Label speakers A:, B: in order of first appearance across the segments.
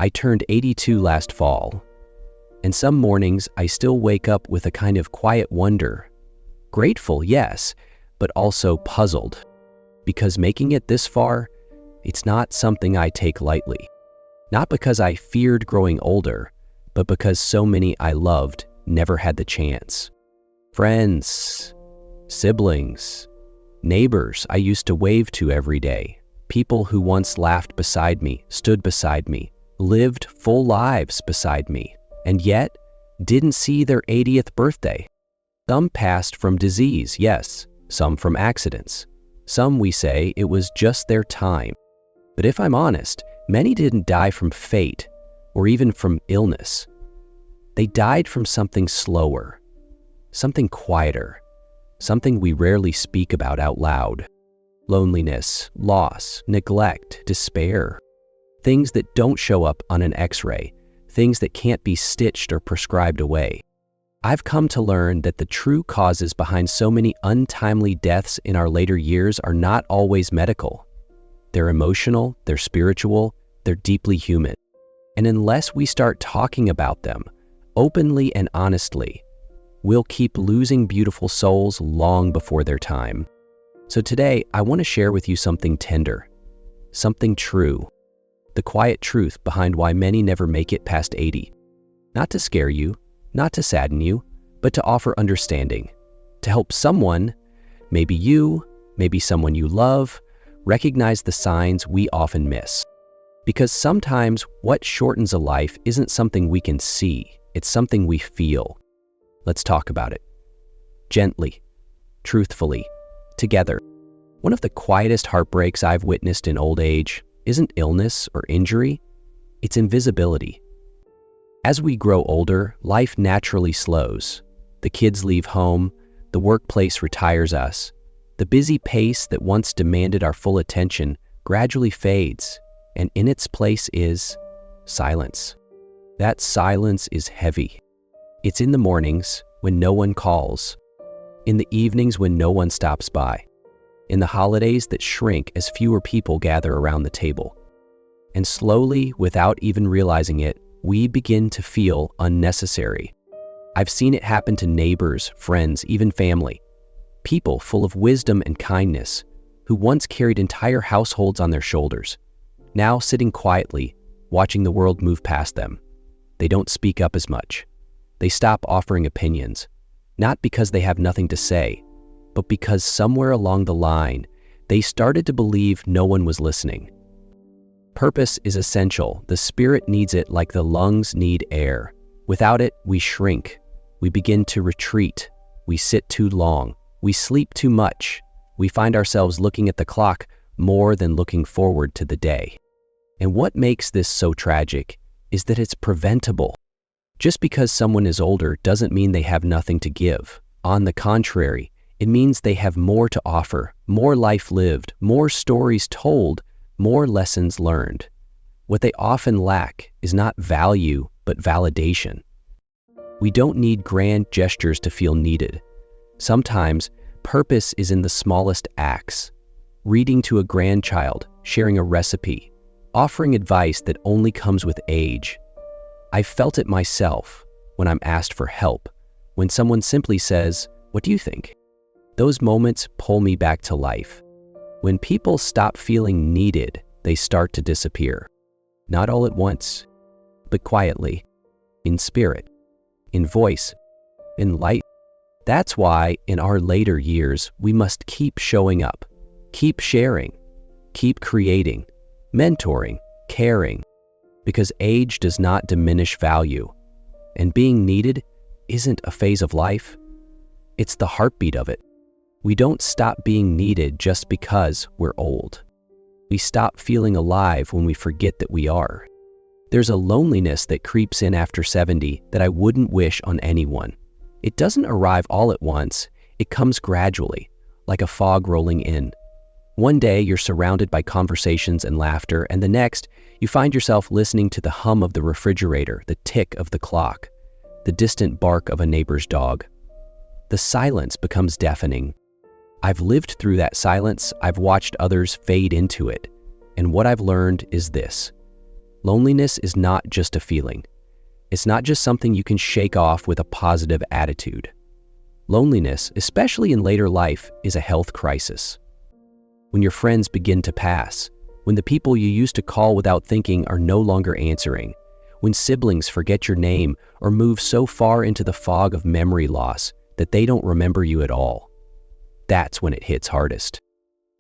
A: I turned 82 last fall, and some mornings I still wake up with a kind of quiet wonder. Grateful, yes, but also puzzled, because making it this far, it's not something I take lightly. Not because I feared growing older, but because so many I loved never had the chance. Friends, siblings, neighbors I used to wave to every day, people who once laughed beside me, stood beside me, lived full lives beside me, and yet didn't see their 80th birthday. Some passed from disease, yes, some from accidents. Some, we say, it was just their time. But if I'm honest, many didn't die from fate or even from illness. They died from something slower, something quieter, something we rarely speak about out loud. Loneliness, loss, neglect, despair. Things that don't show up on an X-ray, things that can't be stitched or prescribed away. I've come to learn that the true causes behind so many untimely deaths in our later years are not always medical. They're emotional, they're spiritual, they're deeply human. And unless we start talking about them, openly and honestly, we'll keep losing beautiful souls long before their time. So today, I want to share with you something tender, something true, the quiet truth behind why many never make it past 80. Not to scare you, not to sadden you, but to offer understanding, to help someone, maybe you, maybe someone you love, recognize the signs we often miss. Because sometimes what shortens a life isn't something we can see, it's something we feel. Let's talk about it. Gently, truthfully, together. One of the quietest heartbreaks I've witnessed in old age isn't illness or injury, it's invisibility. As we grow older, life naturally slows. The kids leave home, the workplace retires us. The busy pace that once demanded our full attention gradually fades, and in its place is silence. That silence is heavy. It's in the mornings when no one calls, in the evenings when no one stops by, in the holidays that shrink as fewer people gather around the table. And slowly, without even realizing it, we begin to feel unnecessary. I've seen it happen to neighbors, friends, even family. People full of wisdom and kindness who once carried entire households on their shoulders, now sitting quietly, watching the world move past them. They don't speak up as much. They stop offering opinions, not because they have nothing to say, but because somewhere along the line, they started to believe no one was listening. Purpose is essential. The spirit needs it like the lungs need air. Without it, we shrink. We begin to retreat. We sit too long. We sleep too much. We find ourselves looking at the clock more than looking forward to the day. And what makes this so tragic is that it's preventable. Just because someone is older doesn't mean they have nothing to give. On the contrary, it means they have more to offer, more life lived, more stories told, more lessons learned. What they often lack is not value, but validation. We don't need grand gestures to feel needed. Sometimes, purpose is in the smallest acts. Reading to a grandchild, sharing a recipe, offering advice that only comes with age. I've felt it myself when I'm asked for help, when someone simply says, "What do you think?" Those moments pull me back to life. When people stop feeling needed, they start to disappear. Not all at once, but quietly, in spirit, in voice, in light. That's why, in our later years, we must keep showing up, keep sharing, keep creating, mentoring, caring, because age does not diminish value, and being needed isn't a phase of life, it's the heartbeat of it. We don't stop being needed just because we're old. We stop feeling alive when we forget that we are. There's a loneliness that creeps in after 70 that I wouldn't wish on anyone. It doesn't arrive all at once, it comes gradually, like a fog rolling in. One day you're surrounded by conversations and laughter, and the next, you find yourself listening to the hum of the refrigerator, the tick of the clock, the distant bark of a neighbor's dog. The silence becomes deafening. I've lived through that silence, I've watched others fade into it, and what I've learned is this. Loneliness is not just a feeling. It's not just something you can shake off with a positive attitude. Loneliness, especially in later life, is a health crisis. When your friends begin to pass, when the people you used to call without thinking are no longer answering, when siblings forget your name or move so far into the fog of memory loss that they don't remember you at all, that's when it hits hardest.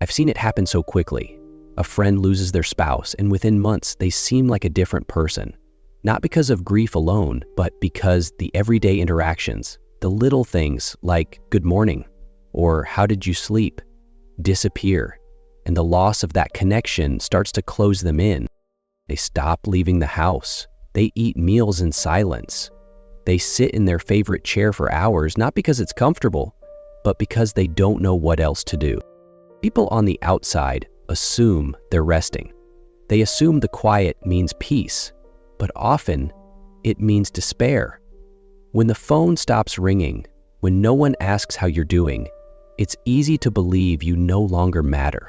A: I've seen it happen so quickly. A friend loses their spouse, and within months, they seem like a different person. Not because of grief alone, but because the everyday interactions, the little things like good morning or how did you sleep, disappear, and the loss of that connection starts to close them in. They stop leaving the house. They eat meals in silence. They sit in their favorite chair for hours, not because it's comfortable, but because they don't know what else to do. People on the outside assume they're resting. They assume the quiet means peace, but often it means despair. When the phone stops ringing, when no one asks how you're doing, it's easy to believe you no longer matter.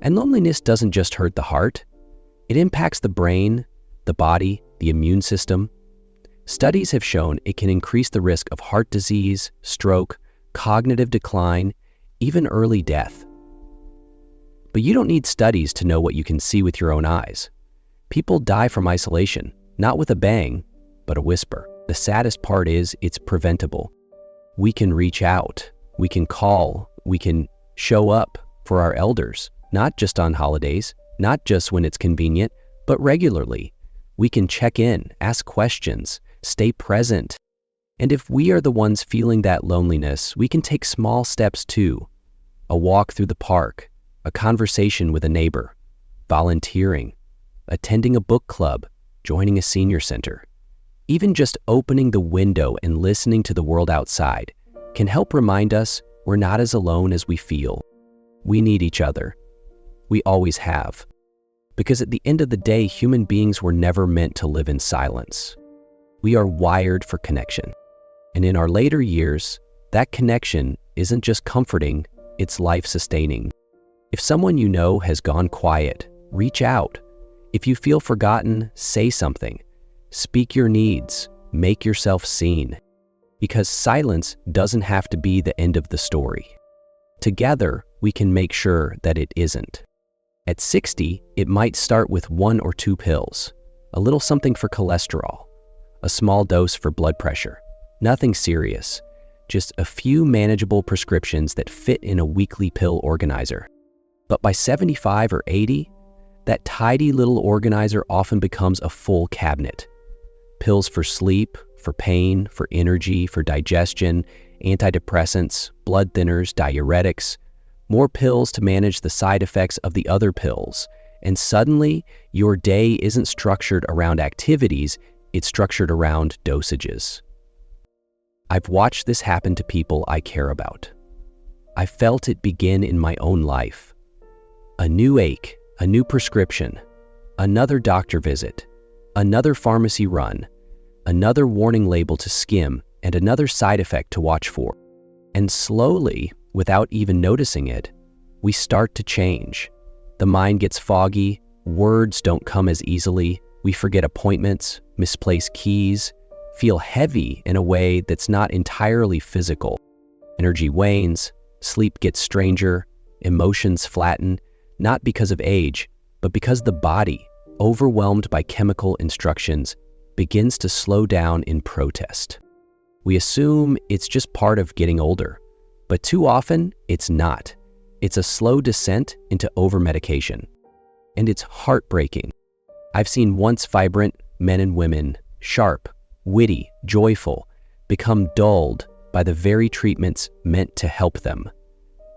A: And loneliness doesn't just hurt the heart. It impacts the brain, the body, the immune system. Studies have shown it can increase the risk of heart disease, stroke, cognitive decline, even early death. But you don't need studies to know what you can see with your own eyes. People die from isolation, not with a bang, but a whisper. The saddest part is it's preventable. We can reach out, we can call, we can show up for our elders, not just on holidays, not just when it's convenient, but regularly. We can check in, ask questions, stay present. And if we are the ones feeling that loneliness, we can take small steps too. A walk through the park, a conversation with a neighbor, volunteering, attending a book club, joining a senior center. Even just opening the window and listening to the world outside can help remind us we're not as alone as we feel. We need each other. We always have. Because at the end of the day, human beings were never meant to live in silence. We are wired for connection. And in our later years, that connection isn't just comforting, it's life-sustaining. If someone you know has gone quiet, reach out. If you feel forgotten, say something. Speak your needs. Make yourself seen. Because silence doesn't have to be the end of the story. Together, we can make sure that it isn't. At 60, it might start with 1 or 2 pills, a little something for cholesterol, a small dose for blood pressure. Nothing serious, just a few manageable prescriptions that fit in a weekly pill organizer. But by 75 or 80, that tidy little organizer often becomes a full cabinet. Pills for sleep, for pain, for energy, for digestion, antidepressants, blood thinners, diuretics, more pills to manage the side effects of the other pills. And suddenly, your day isn't structured around activities, it's structured around dosages. I've watched this happen to people I care about. I felt it begin in my own life. A new ache, a new prescription, another doctor visit, another pharmacy run, another warning label to skim, and another side effect to watch for. And slowly, without even noticing it, we start to change. The mind gets foggy, words don't come as easily, we forget appointments, misplace keys, feel heavy in a way that's not entirely physical. Energy wanes, sleep gets stranger, emotions flatten, not because of age, but because the body, overwhelmed by chemical instructions, begins to slow down in protest. We assume it's just part of getting older, but too often it's not. It's a slow descent into over-medication. And it's heartbreaking. I've seen once vibrant men and women, sharp, witty, joyful, become dulled by the very treatments meant to help them.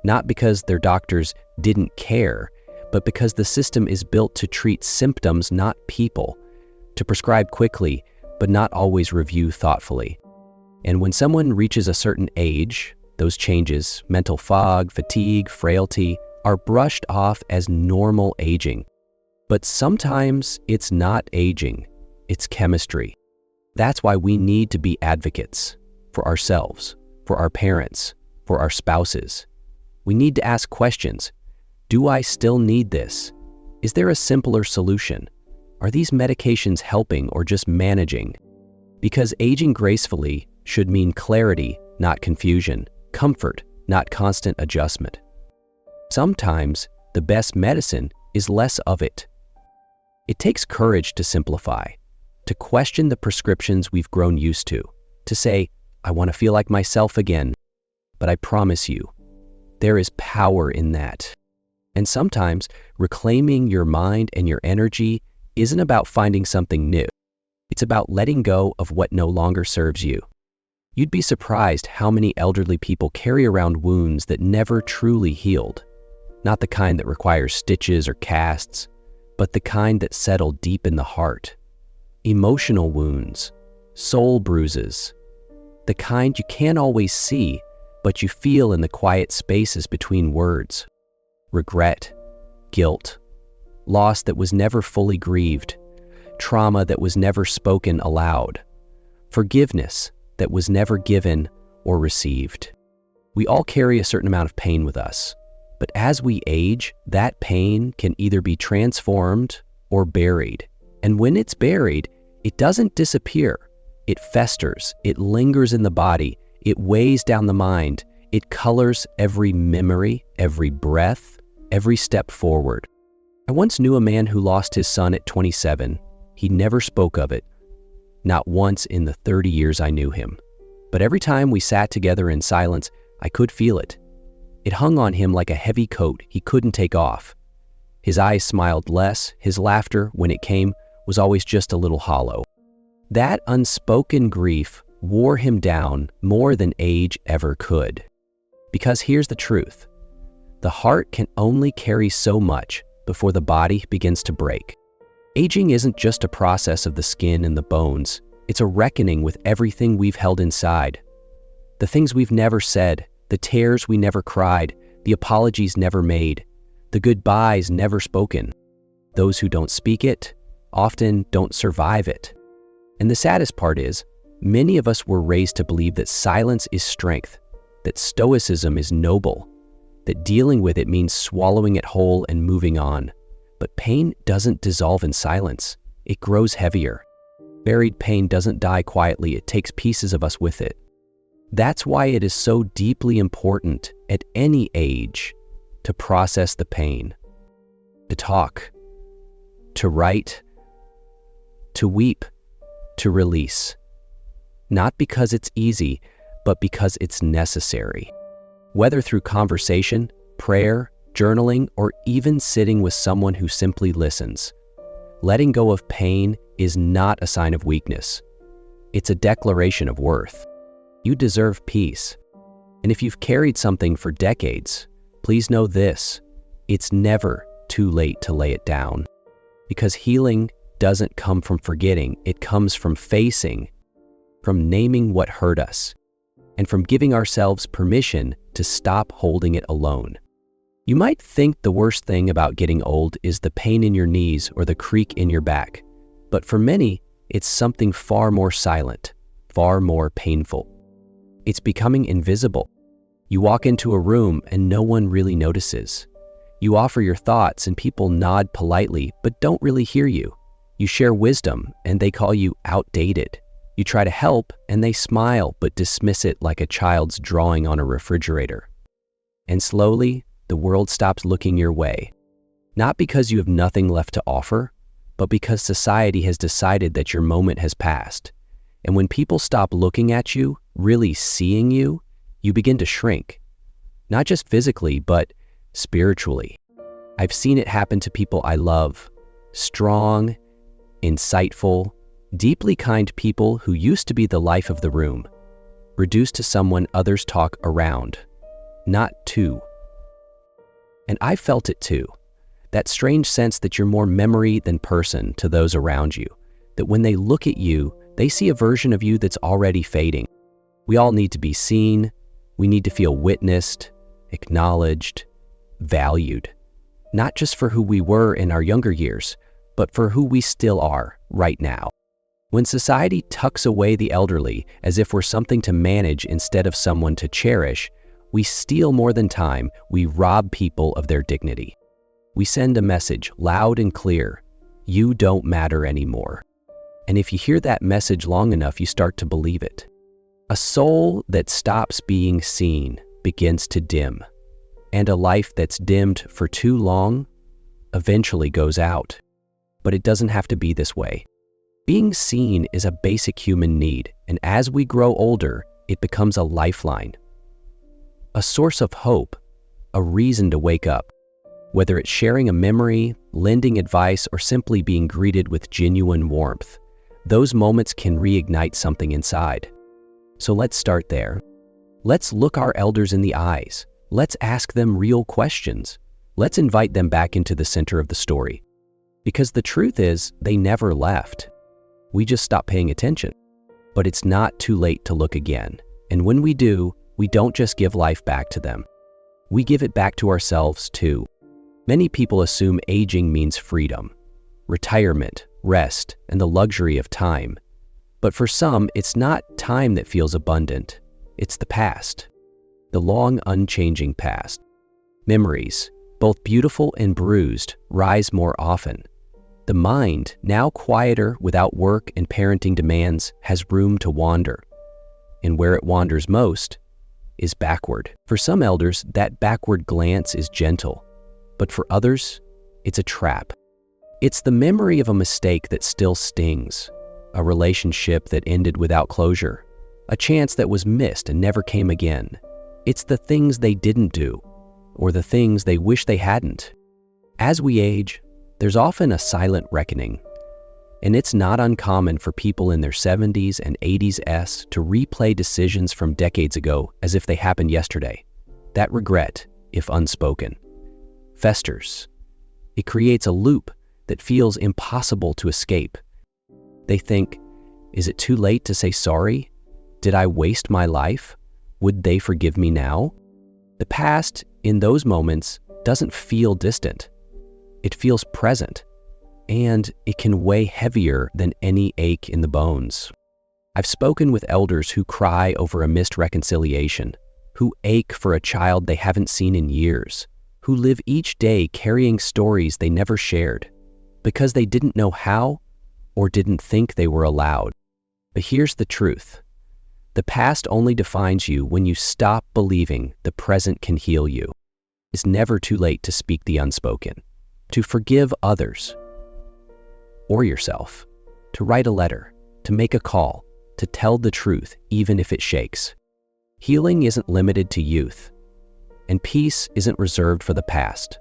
A: Not because their doctors didn't care, but because the system is built to treat symptoms, not people, to prescribe quickly, but not always review thoughtfully. And when someone reaches a certain age, those changes, mental fog, fatigue, frailty, are brushed off as normal aging. But sometimes it's not aging, it's chemistry. That's why we need to be advocates for ourselves, for our parents, for our spouses. We need to ask questions. Do I still need this? Is there a simpler solution? Are these medications helping or just managing? Because aging gracefully should mean clarity, not confusion, comfort, not constant adjustment. Sometimes the best medicine is less of it. It takes courage to simplify, to question the prescriptions we've grown used to say, I want to feel like myself again. But I promise you, there is power in that. And sometimes reclaiming your mind and your energy isn't about finding something new. It's about letting go of what no longer serves you. You'd be surprised how many elderly people carry around wounds that never truly healed. Not the kind that requires stitches or casts, but the kind that settle deep in the heart. Emotional wounds, soul bruises, the kind you can't always see, but you feel in the quiet spaces between words. Regret, guilt, loss that was never fully grieved, trauma that was never spoken aloud, forgiveness that was never given or received. We all carry a certain amount of pain with us, but as we age, that pain can either be transformed or buried. And when it's buried, it doesn't disappear. It festers, it lingers in the body, it weighs down the mind, it colors every memory, every breath, every step forward. I once knew a man who lost his son at 27. He never spoke of it, not once in the 30 years I knew him. But every time we sat together in silence, I could feel it. It hung on him like a heavy coat he couldn't take off. His eyes smiled less, his laughter, when it came, was always just a little hollow. That unspoken grief wore him down more than age ever could. Because here's the truth. The heart can only carry so much before the body begins to break. Aging isn't just a process of the skin and the bones. It's a reckoning with everything we've held inside. The things we've never said, the tears we never cried, the apologies never made, the goodbyes never spoken. Those who don't speak it often don't survive it. And the saddest part is, many of us were raised to believe that silence is strength, that stoicism is noble, that dealing with it means swallowing it whole and moving on. But pain doesn't dissolve in silence. It grows heavier. Buried pain doesn't die quietly. It takes pieces of us with it. That's why it is so deeply important at any age to process the pain, to talk, to write, to weep, to release. Not because it's easy, but because it's necessary. Whether through conversation, prayer, journaling, or even sitting with someone who simply listens. Letting go of pain is not a sign of weakness. It's a declaration of worth. You deserve peace. And if you've carried something for decades, please know this: it's never too late to lay it down. Because healing doesn't come from forgetting, it comes from facing, from naming what hurt us, and from giving ourselves permission to stop holding it alone. You might think the worst thing about getting old is the pain in your knees or the creak in your back, but for many, it's something far more silent, far more painful. It's becoming invisible. You walk into a room and no one really notices. You offer your thoughts and people nod politely but don't really hear you. You share wisdom and they call you outdated. You try to help and they smile but dismiss it like a child's drawing on a refrigerator. And slowly, the world stops looking your way. Not because you have nothing left to offer, but because society has decided that your moment has passed. And when people stop looking at you, really seeing you, you begin to shrink. Not just physically, but spiritually. I've seen it happen to people I love. Strong, insightful, deeply kind people who used to be the life of the room, reduced to someone others talk around, not to. And I felt it too. That strange sense that you're more memory than person to those around you, that when they look at you, they see a version of you that's already fading. We all need to be seen. We need to feel witnessed, acknowledged, valued, not just for who we were in our younger years, but for who we still are right now. When society tucks away the elderly as if we're something to manage instead of someone to cherish, we steal more than time. We rob people of their dignity. We send a message loud and clear: You don't matter anymore. And if you hear that message long enough, you start to believe it. A soul that stops being seen begins to dim, and a life that's dimmed for too long eventually goes out. But it doesn't have to be this way. Being seen is a basic human need, and as we grow older, it becomes a lifeline, a source of hope, a reason to wake up. Whether it's sharing a memory, lending advice, or simply being greeted with genuine warmth, those moments can reignite something inside. So let's start there. Let's look our elders in the eyes. Let's ask them real questions. Let's invite them back into the center of the story. Because the truth is, they never left. We just stopped paying attention. But it's not too late to look again. And when we do, we don't just give life back to them. We give it back to ourselves too. Many people assume aging means freedom, retirement, rest, and the luxury of time. But for some, it's not time that feels abundant. It's the past, the long, unchanging past. Memories, both beautiful and bruised, rise more often. The mind, now quieter without work and parenting demands, has room to wander. And where it wanders most is backward. For some elders, that backward glance is gentle. But for others, it's a trap. It's the memory of a mistake that still stings, a relationship that ended without closure, a chance that was missed and never came again. It's the things they didn't do, or the things they wish they hadn't. As we age, there's often a silent reckoning, and it's not uncommon for people in their 70s and 80s to replay decisions from decades ago as if they happened yesterday. That regret, if unspoken, festers. It creates a loop that feels impossible to escape. They think, is it too late to say sorry? Did I waste my life? Would they forgive me now? The past, in those moments, doesn't feel distant. It feels present, and it can weigh heavier than any ache in the bones. I've spoken with elders who cry over a missed reconciliation, who ache for a child they haven't seen in years, who live each day carrying stories they never shared because they didn't know how or didn't think they were allowed. But here's the truth. The past only defines you when you stop believing the present can heal you. It's never too late to speak the unspoken, to forgive others or yourself, to write a letter, to make a call, to tell the truth even if it shakes. Healing isn't limited to youth, and peace isn't reserved for the past.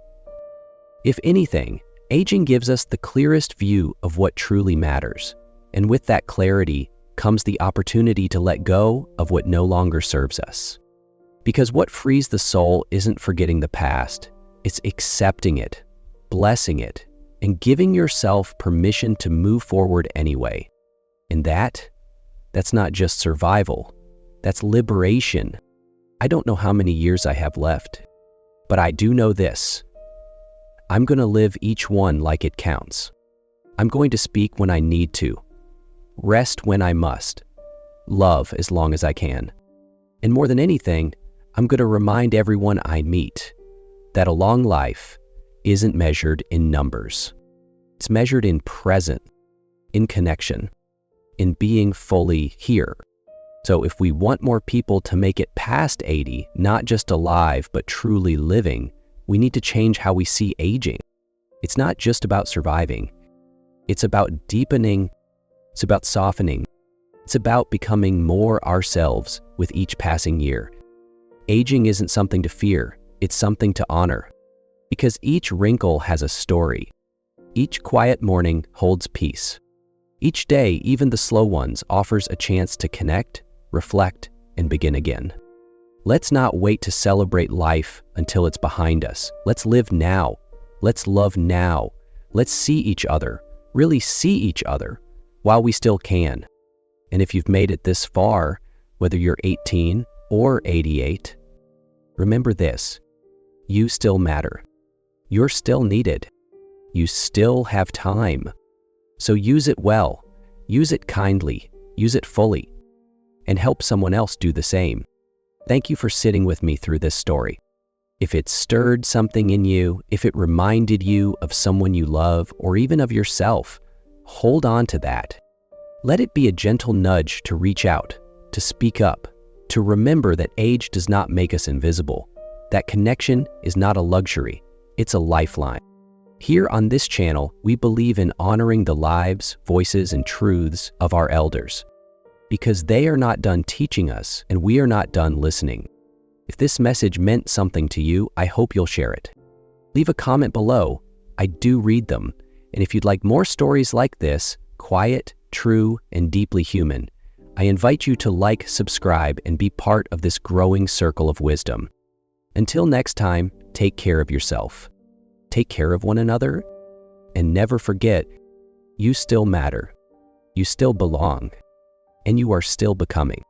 A: If anything, aging gives us the clearest view of what truly matters, and with that clarity comes the opportunity to let go of what no longer serves us. Because what frees the soul isn't forgetting the past, it's accepting it, blessing it, and giving yourself permission to move forward anyway. And that's not just survival, that's liberation. I don't know how many years I have left, but I do know this. I'm going to live each one like it counts. I'm going to speak when I need to, rest when I must, love as long as I can. And more than anything, I'm going to remind everyone I meet that a long life isn't measured in numbers. It's measured in present, in connection, in being fully here. So if we want more people to make it past 80, not just alive, but truly living, we need to change how we see aging. It's not just about surviving. It's about deepening. It's about softening. It's about becoming more ourselves with each passing year. Aging isn't something to fear. It's something to honor. Because each wrinkle has a story. Each quiet morning holds peace. Each day, even the slow ones, offers a chance to connect, reflect, and begin again. Let's not wait to celebrate life until it's behind us. Let's live now. Let's love now. Let's see each other, really see each other, while we still can. And if you've made it this far, whether you're 18 or 88, remember this: you still matter. You're still needed. You still have time. So use it well, use it kindly, use it fully, and help someone else do the same. Thank you for sitting with me through this story. If it stirred something in you, if it reminded you of someone you love or even of yourself, hold on to that. Let it be a gentle nudge to reach out, to speak up, to remember that age does not make us invisible. That connection is not a luxury, it's a lifeline. Here on this channel, we believe in honoring the lives, voices, and truths of our elders, because they are not done teaching us and we are not done listening. If this message meant something to you, I hope you'll share it. Leave a comment below. I do read them. And if you'd like more stories like this, quiet, true, and deeply human, I invite you to like, subscribe, and be part of this growing circle of wisdom. Until next time, take care of yourself. Take care of one another. And never forget, you still matter. You still belong. And you are still becoming.